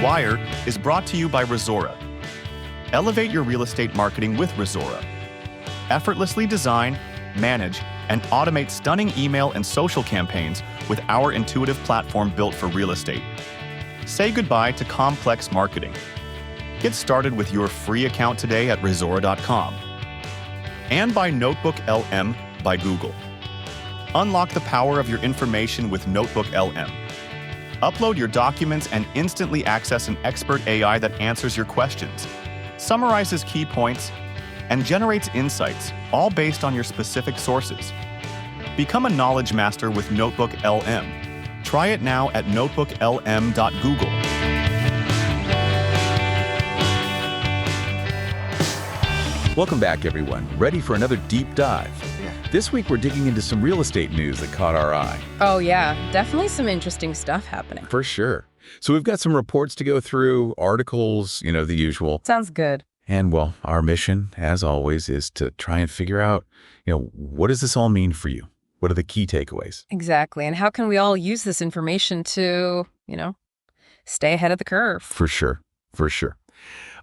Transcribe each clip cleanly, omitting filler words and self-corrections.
Wire is brought to you by Resora. Elevate your real estate marketing with Resora. Effortlessly design, manage, and automate stunning email and social campaigns with our intuitive platform built for real estate. Say goodbye to complex marketing. Get started with your free account today at Resora.com. And by Notebook LM by Google. Unlock the power of your information with Notebook LM. Upload your documents and instantly access an expert AI that answers your questions, summarizes key points, and generates insights, all based on your specific sources. Become a knowledge master with Notebook LM. Try it now at notebooklm.google. Welcome back, everyone. Ready for another deep dive? This week, we're digging into some real estate news that caught our eye. Oh, yeah. Definitely some interesting stuff happening. For sure. So we've got some reports to go through, articles, the usual. Sounds good. And, well, our mission, as always, is to try and figure out, what does this all mean for you? What are the key takeaways? Exactly. And how can we all use this information to, stay ahead of the curve? For sure. For sure.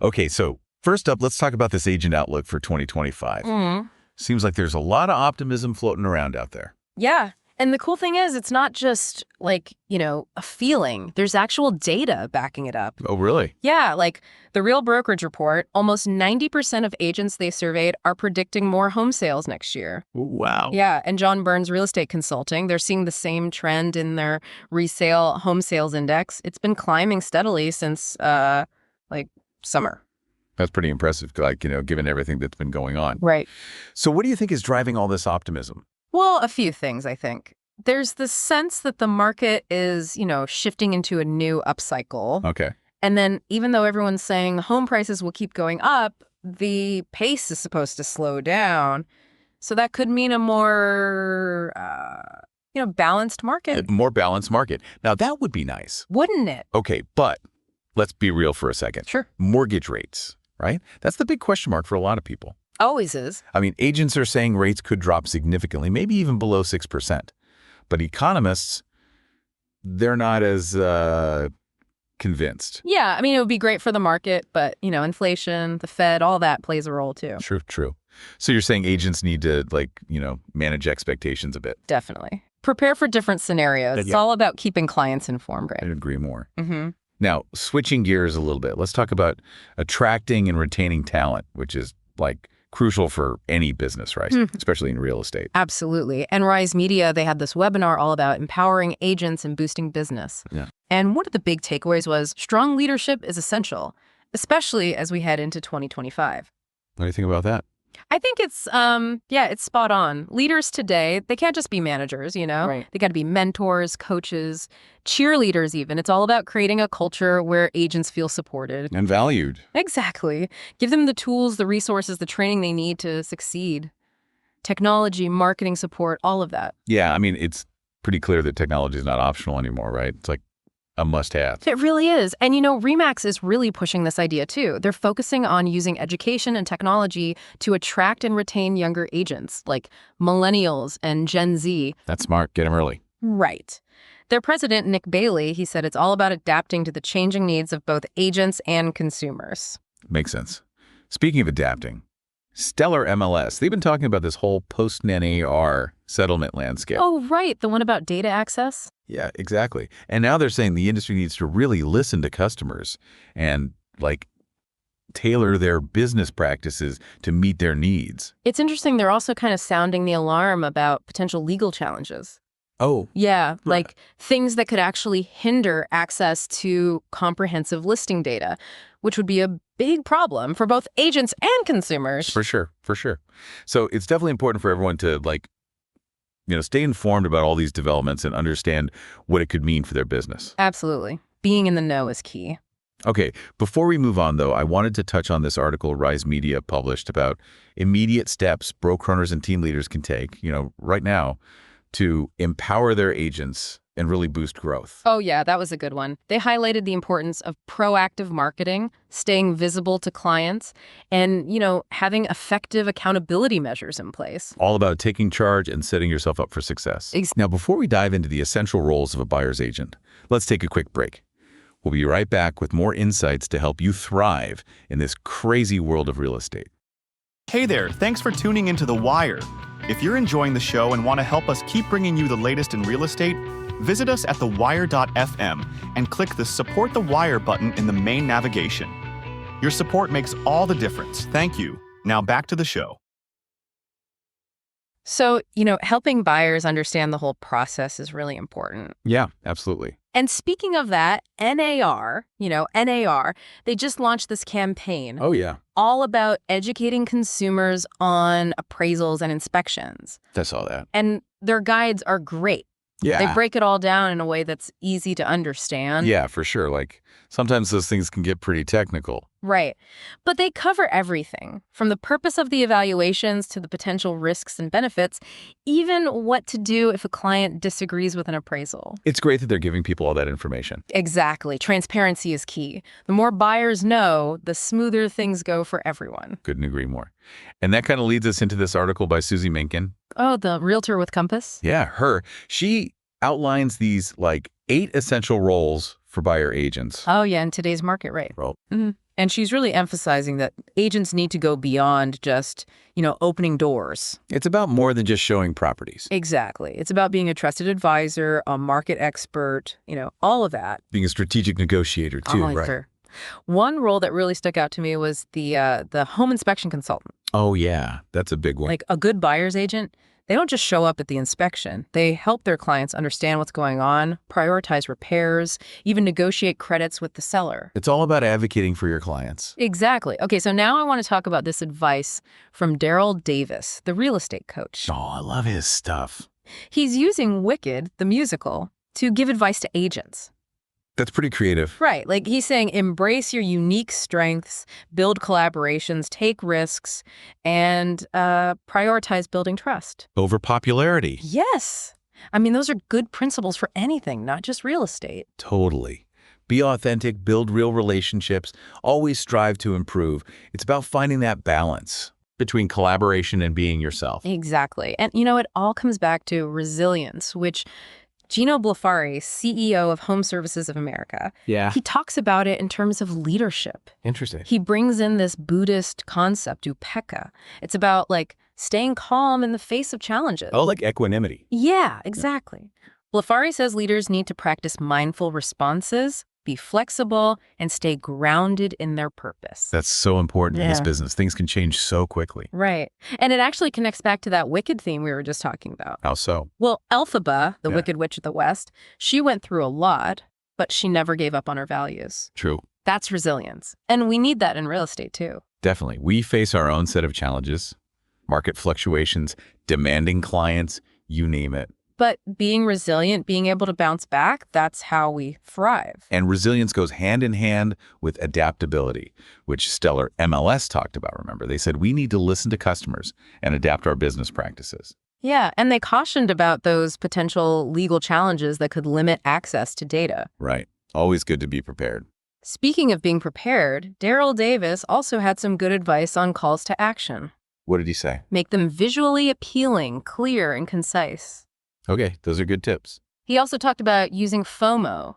Okay, so first up, let's talk about this agent outlook for 2025. Seems like there's a lot of optimism floating around out there. Yeah. And the cool thing is, it's not just like, a feeling. There's actual data backing it up. Oh, really? Yeah. Like the Real Brokerage report, almost 90% of agents they surveyed are predicting more home sales next year. Wow. Yeah. And John Burns Real Estate Consulting, they're seeing the same trend in their resale home sales index. It's been climbing steadily since summer. That's pretty impressive, given everything that's been going on. Right. So what do you think is driving all this optimism? Well, a few things, I think. There's the sense that the market is, shifting into a new upcycle. Okay. And then even though everyone's saying home prices will keep going up, the pace is supposed to slow down. So that could mean a more, balanced market. A more balanced market. Now, that would be nice. Wouldn't it? Okay, but let's be real for a second. Sure. Mortgage rates, right? That's the big question mark for a lot of people. Always is. I mean, agents are saying rates could drop significantly, maybe even below 6%. But economists, they're not as convinced. Yeah, I mean, it would be great for the market, but, inflation, the Fed, all that plays a role too. True. So you're saying agents need to, manage expectations a bit. Definitely. Prepare for different scenarios. It's all about keeping clients informed, right? I'd agree more. Mm-hmm. Now, switching gears a little bit, let's talk about attracting and retaining talent, which is, crucial for any business, right? Especially in real estate. Absolutely. And Rise Media, they had this webinar all about empowering agents and boosting business. Yeah. And one of the big takeaways was strong leadership is essential, especially as we head into 2025. What do you think about that? I think it's, it's spot on. Leaders today, they can't just be managers, Right. They got to be mentors, coaches, cheerleaders even. It's all about creating a culture where agents feel supported. And valued. Exactly. Give them the tools, the resources, the training they need to succeed. Technology, marketing support, all of that. Yeah, I mean, it's pretty clear that technology is not optional anymore, right? It's like a must-have. It really is. And, RE/MAX is really pushing this idea, too. They're focusing on using education and technology to attract and retain younger agents, like millennials and Gen Z. That's smart. Get them early. Right. Their president, Nick Bailey, he said it's all about adapting to the changing needs of both agents and consumers. Makes sense. Speaking of adapting, Stellar MLS, they've been talking about this whole post-NAR settlement landscape. Oh, right. The one about data access? Yeah, exactly. And now they're saying the industry needs to really listen to customers and, tailor their business practices to meet their needs. It's interesting. They're also kind of sounding the alarm about potential legal challenges. Oh. Yeah, like things that could actually hinder access to comprehensive listing data, which would be a big problem for both agents and consumers. For sure. So it's definitely important for everyone to, stay informed about all these developments and understand what it could mean for their business. Absolutely. Being in the know is key. Okay, before we move on, though, I wanted to touch on this article Rise Media published about immediate steps broker owners and team leaders can take, right now, to empower their agents and really boost growth. Oh, yeah, that was a good one. They highlighted the importance of proactive marketing, staying visible to clients, and, having effective accountability measures in place. All about taking charge and setting yourself up for success. Now, before we dive into the essential roles of a buyer's agent, let's take a quick break. We'll be right back with more insights to help you thrive in this crazy world of real estate. Hey there, thanks for tuning into The Wire. If you're enjoying the show and want to help us keep bringing you the latest in real estate, visit us at thewire.fm and click the Support the Wire button in the main navigation. Your support makes all the difference. Thank you. Now back to the show. So, helping buyers understand the whole process is really important. Yeah, absolutely. And speaking of that, NAR, they just launched this campaign. Oh, yeah. All about educating consumers on appraisals and inspections. I saw that. And their guides are great. Yeah. They break it all down in a way that's easy to understand. Yeah, for sure. Like, sometimes those things can get pretty technical. Right. But they cover everything, from the purpose of the evaluations to the potential risks and benefits, even what to do if a client disagrees with an appraisal. It's great that they're giving people all that information. Exactly. Transparency is key. The more buyers know, the smoother things go for everyone. Couldn't agree more. And that kind of leads us into this article by Susie Minkin. Oh, the realtor with Compass? Yeah, her. She outlines these, 8 essential roles for buyer agents. Oh, yeah, in today's market, right. Well, And she's really emphasizing that agents need to go beyond just, opening doors. it's about more than just showing properties. Exactly. It's about being a trusted advisor, a market expert, all of that. Being a strategic negotiator, too, right? Sure. One role that really stuck out to me was the home inspection consultant. Oh, yeah. That's a big one. Like a good buyer's agent, they don't just show up at the inspection. They help their clients understand what's going on, prioritize repairs, even negotiate credits with the seller. It's all about advocating for your clients. Exactly. Okay, so now I want to talk about this advice from Daryl Davis, the real estate coach. Oh, I love his stuff. He's using Wicked, the musical, to give advice to agents. That's pretty creative. Right. Like he's saying, embrace your unique strengths, build collaborations, take risks, and prioritize building trust. Over popularity. Yes. I mean, those are good principles for anything, not just real estate. Totally. Be authentic, build real relationships, always strive to improve. It's about finding that balance between collaboration and being yourself. Exactly. And, it all comes back to resilience, which Gino Blafari, CEO of Home Services of America, he talks about it in terms of leadership. Interesting. He brings in this Buddhist concept, upekkha. It's about, staying calm in the face of challenges. Oh, like equanimity. Yeah, exactly. Blafari says leaders need to practice mindful responses, be flexible, and stay grounded in their purpose. That's so important in this business. Things can change so quickly. Right. And it actually connects back to that Wicked theme we were just talking about. How so? Well, Elphaba, the Wicked Witch of the West, she went through a lot, but she never gave up on her values. True. That's resilience. And we need that in real estate, too. Definitely. We face our own set of challenges, market fluctuations, demanding clients, you name it. But being resilient, being able to bounce back, that's how we thrive. And resilience goes hand in hand with adaptability, which Stellar MLS talked about, remember. They said we need to listen to customers and adapt our business practices. Yeah, and they cautioned about those potential legal challenges that could limit access to data. Right. Always good to be prepared. Speaking of being prepared, Daryl Davis also had some good advice on calls to action. What did he say? Make them visually appealing, clear, and concise. Okay, those are good tips. He also talked about using FOMO,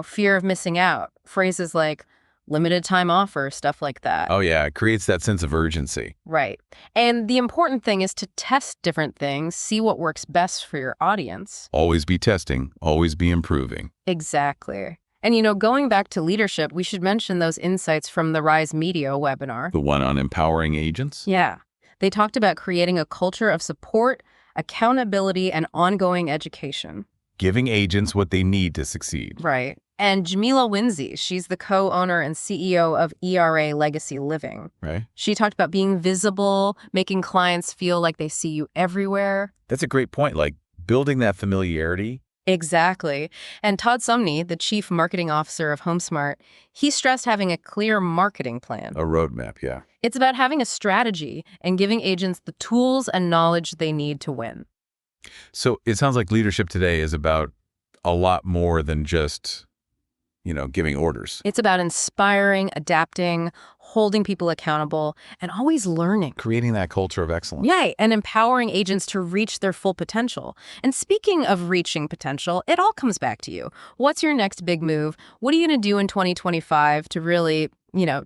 fear of missing out, phrases like limited time offer, stuff like that. Oh, yeah, it creates that sense of urgency. Right. And the important thing is to test different things, see what works best for your audience. Always be testing, always be improving. Exactly. And, going back to leadership, we should mention those insights from the Rise Media webinar. The one on empowering agents? Yeah. They talked about creating a culture of support, accountability, and ongoing education. Giving agents what they need to succeed. Right. And Jamila Winsey, she's the co-owner and CEO of ERA Legacy Living. Right. She talked about being visible, making clients feel like they see you everywhere. That's a great point, building that familiarity. Exactly. And Todd Sumney, the chief marketing officer of HomeSmart, he stressed having a clear marketing plan. A roadmap, yeah. It's about having a strategy and giving agents the tools and knowledge they need to win. So it sounds like leadership today is about a lot more than just giving orders. It's about inspiring, adapting, holding people accountable, and always learning. Creating that culture of excellence. Yay, and empowering agents to reach their full potential. And speaking of reaching potential, it all comes back to you. What's your next big move? What are you going to do in 2025 to really,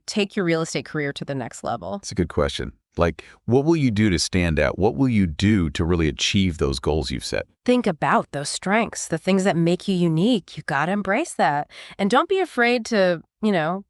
take your real estate career to the next level? That's a good question. Like, what will you do to stand out? What will you do to really achieve those goals you've set? Think about those strengths, the things that make you unique. You got to embrace that. And don't be afraid to,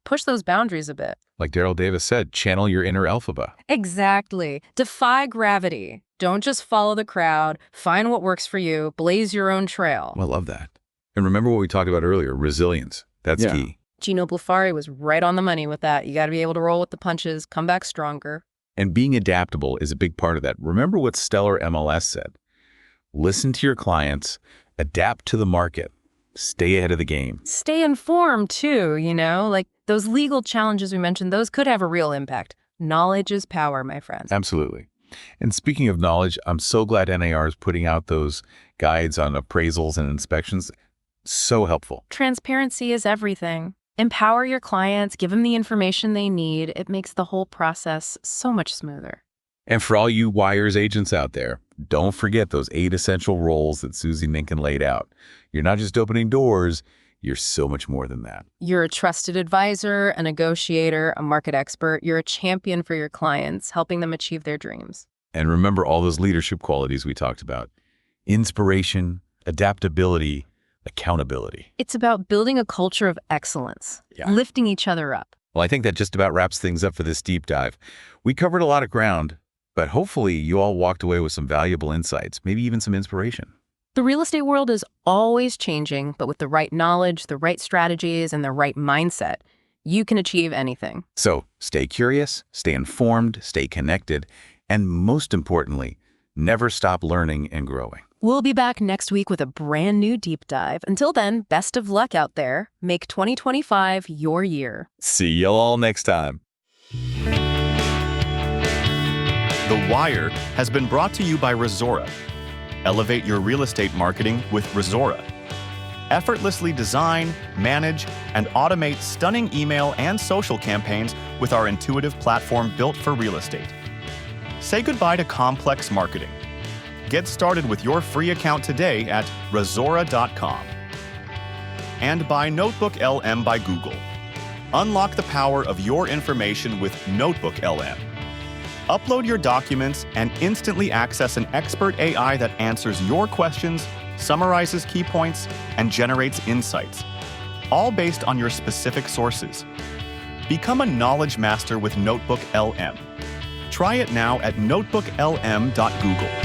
push those boundaries a bit. Like Daryl Davis said, channel your inner alphaba. Exactly. Defy gravity. Don't just follow the crowd. Find what works for you. Blaze your own trail. I love that. And remember what we talked about earlier, resilience. That's key. Gino Blufari was right on the money with that. You got to be able to roll with the punches, come back stronger. And being adaptable is a big part of that. Remember what Stellar MLS said. Listen to your clients, adapt to the market, stay ahead of the game. Stay informed too, like those legal challenges we mentioned, those could have a real impact. Knowledge is power, my friends. Absolutely. And speaking of knowledge, I'm so glad NAR is putting out those guides on appraisals and inspections. So helpful. Transparency is everything. Empower your clients, give them the information they need. It makes the whole process so much smoother. And for all you wires agents out there, don't forget those 8 essential roles that Susie Ninkin laid out. You're not just opening doors, you're so much more than that. You're a trusted advisor, a negotiator, a market expert. You're a champion for your clients, helping them achieve their dreams. And remember all those leadership qualities we talked about. Inspiration, adaptability, accountability. It's about building a culture of excellence, lifting each other up. Well, I think that just about wraps things up for this deep dive. We covered a lot of ground, but hopefully you all walked away with some valuable insights, maybe even some inspiration. The real estate world is always changing, but with the right knowledge, the right strategies, and the right mindset, you can achieve anything. So stay curious, stay informed, stay connected, and most importantly, never stop learning and growing. We'll be back next week with a brand new deep dive. Until then, best of luck out there. Make 2025 your year. See you all next time. The Wire has been brought to you by Resora. Elevate your real estate marketing with Resora. Effortlessly design, manage, and automate stunning email and social campaigns with our intuitive platform built for real estate. Say goodbye to complex marketing. Get started with your free account today at Resora.com. And by Notebook LM by Google. Unlock the power of your information with Notebook LM. Upload your documents and instantly access an expert AI that answers your questions, summarizes key points, and generates insights, all based on your specific sources. Become a knowledge master with Notebook LM. Try it now at notebooklm.google.